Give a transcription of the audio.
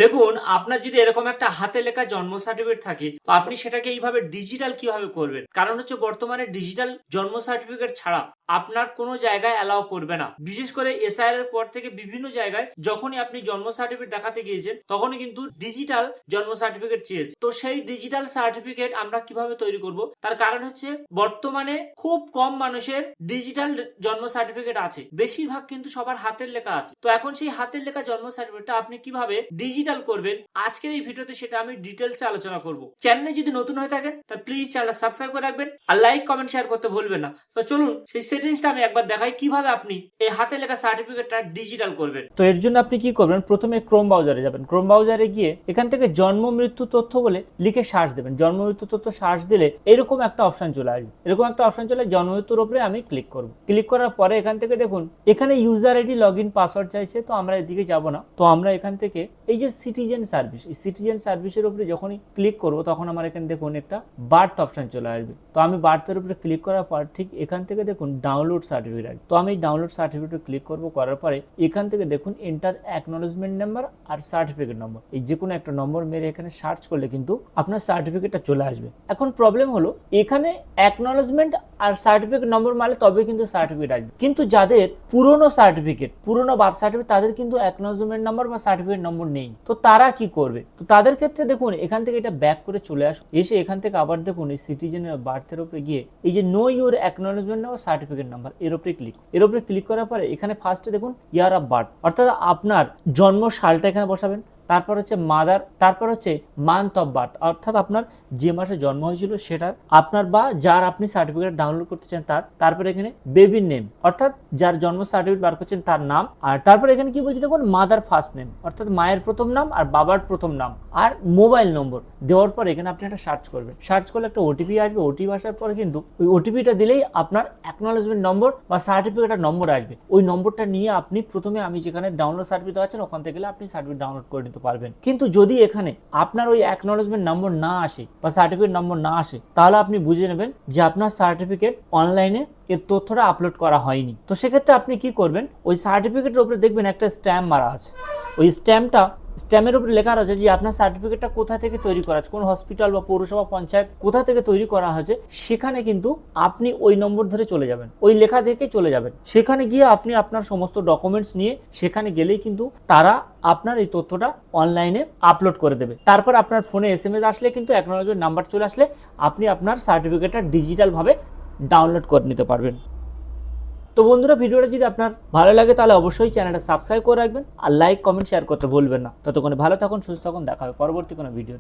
দেখুন, আপনার যদি এরকম একটা হাতে লেখা জন্ম সার্টিফিকেট থাকে তো আপনি সেটাকে এইভাবে ডিজিটাল কিভাবে করবেন? কারণ হচ্ছে বর্তমানে ডিজিটাল জন্ম সার্টিফিকেট ছাড়া আপনার কোনো জায়গায় অ্যালাউ করবে না। বিশেষ করে এসআইআর এর পর থেকে বিভিন্ন জায়গায় যখনই আপনি জন্ম সার্টিফিকেট দেখাতে গিয়েছেন তখনই কিন্তু ডিজিটাল জন্ম সার্টিফিকেট চেয়েছে। তো সেই ডিজিটাল সার্টিফিকেট আমরা কিভাবে তৈরি করব? তার কারণ হচ্ছে বর্তমানে খুব কম মানুষের ডিজিটাল জন্ম সার্টিফিকেট আছে, বেশিরভাগ কিন্তু সবার হাতের লেখা আছে। তো এখন সেই হাতের লেখা জন্ম সার্টিফিকেটটা আপনি কিভাবে ডিজিটাল করবেন, আজকের এই ভিডিওতে সেটা আমি ডিটেলসে আলোচনা করব। চ্যানেলে যদি নতুন হয়ে থাকেন তাহলে প্লিজ চ্যানেলটা সাবস্ক্রাইব করে রাখবেন আর লাইক কমেন্ট শেয়ার করতে ভুলবেন না। তো চলুন সেই সেটিংসটা আমি একবার দেখাই কিভাবে আপনি এই হাতে লেখা সার্টিফিকেটটা ডিজিটাল করবেন। তো এর জন্য আপনি কি করবেন, প্রথমে ক্রোম ব্রাউজারে যাবেন। ক্রোম ব্রাউজারে গিয়ে এখান থেকে জন্ম মৃত্যু তথ্য বলে লিখে সার্চ দেবেন। জন্ম মৃত্যু তথ্য সার্চ দিলে এরকম একটা অপশন চলে আসবে। এরকম একটা অপশন চলে জন্ম মৃত্যুর উপরে আমি ক্লিক করব। ক্লিক করার পরে এখান থেকে দেখুন এখানে ইউজার আইডি লগইন পাসওয়ার্ড চাইছে, তো আমরা এদিকে যাব না। তো আমরা এখান থেকে এই যে সিটিজেন সার্ভিস, এই সিটিজেন সার্ভিসের উপরে যখনই ক্লিক করব তখন আমার এখানে দেখুন একটা বার্থ অপশন চলে আসবে। তো আমি বার্থের উপরে ক্লিক করার পর ঠিক এখান থেকে দেখুন ডাউনলোড সার্টিফিকেট, তো আমি ডাউনলোড সার্টিফিকেটে ক্লিক করব। করার পরে এখান থেকে দেখুন এন্টার অ্যাকনলেজমেন্ট নাম্বার আর সার্টিফিকেট নম্বর, এই যে কোনো একটা নম্বর মেরে এখানে সার্চ করলে কিন্তু আপনার সার্টিফিকেটটা চলে আসবে। এখন প্রবলেম হলো এখানে অ্যাকনলেজমেন্ট আর সার্টিফিকেট নম্বর মারলে তবে কিন্তু সার্টিফিকেট আসবে, কিন্তু যাদের পুরনো সার্টিফিকেট, পুরনো বার্থ সার্টিফিকেট, তাদের কিন্তু অ্যাকনলেজমেন্ট নাম্বার বা সার্টিফিকেট নম্বর নেই। তো তারা কি করবে? তো তাদের ক্ষেত্রে দেখুন এখান থেকে এটা ব্যাক করে চলে আসুন, এসে এখান থেকে আবার দেখুন এই সিটিজেনের বার্থের উপরে গিয়ে এই যে no your acknowledgement number certificate number এর উপরে ক্লিক করার পরে এখানে ফার্স্টে দেখুন ইয়ার অফ বার্থ, অর্থাৎ আপনার জন্ম সালটা এখানে বসাবেন। তারপর হচ্ছে মাদার, তারপর হচ্ছে মান্থ অফ বার্থ, অর্থাৎ আপনার যে মাসে জন্ম হয়েছিল সেটা আপনার বা যার আপনি সার্টিফিকেট ডাউনলোড করতে চান তার। তারপরে এখানে বেবির নেম, অর্থাৎ যার জন্ম সার্টিফিকেট বার করছেন তার নাম। আর তারপরে এখানে কি বলছে দেখুন মাদার ফার্স্ট নেম, অর্থাৎ মায়ের প্রথম নাম আর বাবার প্রথম নাম আর মোবাইল নম্বর দেওয়ার পর এখানে আপনি একটা সার্চ করবেন। সার্চ করলে একটা ওটিপি আসবে। ওটিপি আসার পরে কিন্তু ওই ওটিপিটা দিলেই আপনার অ্যাকনলেজমেন্ট নম্বর বা সার্টিফিকেটের নম্বর আসবে। ওই নম্বরটা নিয়ে আপনি প্রথমে আমি যেখানে ডাউনলোড সার্টিফিকেট আছেন ওখান থেকে গেলে আপনি সার্টিফিকেট ডাউনলোড করে নিতে পারবেন। কিন্তু যদি এখানে আপনার ওই অ্যাকনলেজমেন্ট নম্বর না আসে বা সার্টিফিকেট নম্বর না আসে তাহলে আপনি বুঝে নেবেন যে আপনার সার্টিফিকেট অনলাইনে এর তথ্যটা আপলোড করা হয়নি। তো সেক্ষেত্রে আপনি কি করবেন, ওই সার্টিফিকেটের উপরে দেখবেন একটা স্ট্যাম্প মারা আছে। ওই স্ট্যাম্পের উপরে লেখা রয়েছে যে আপনার সার্টিফিকেটটা কোথা থেকে তৈরি করা আছে, কোন হসপিটাল বা পৌরসভা পঞ্চায়েত কোথা থেকে তৈরি করা হয়েছে, সেখানে কিন্তু আপনি ওই নম্বর ধরে চলে যাবেন, ওই লেখা থেকে চলে যাবেন। সেখানে গিয়ে আপনি আপনার সমস্ত ডকুমেন্টস নিয়ে সেখানে গেলেই কিন্তু তারা আপনার এই তথ্যটা অনলাইনে আপলোড করে দেবে। তারপর আপনার ফোনে এসএমএস আসলে কিন্তু অ্যাকনলেজমেন্ট নাম্বার চলে আসলে আপনি আপনার সার্টিফিকেটটা ডিজিটালভাবে ডাউনলোড করে নিতে পারবেন। তো বন্ধুরা, ভিডিওটা যদি আপনার ভালো লাগে তাহলে অবশ্যই চ্যানেলটা সাবস্ক্রাইব করে রাখবেন আর লাইক কমেন্ট শেয়ার করতে ভুলবেন না। ততক্ষণে ভালো থাকুন, সুস্থ থাকুন, দেখা হবে পরবর্তী কোনো ভিডিওতে।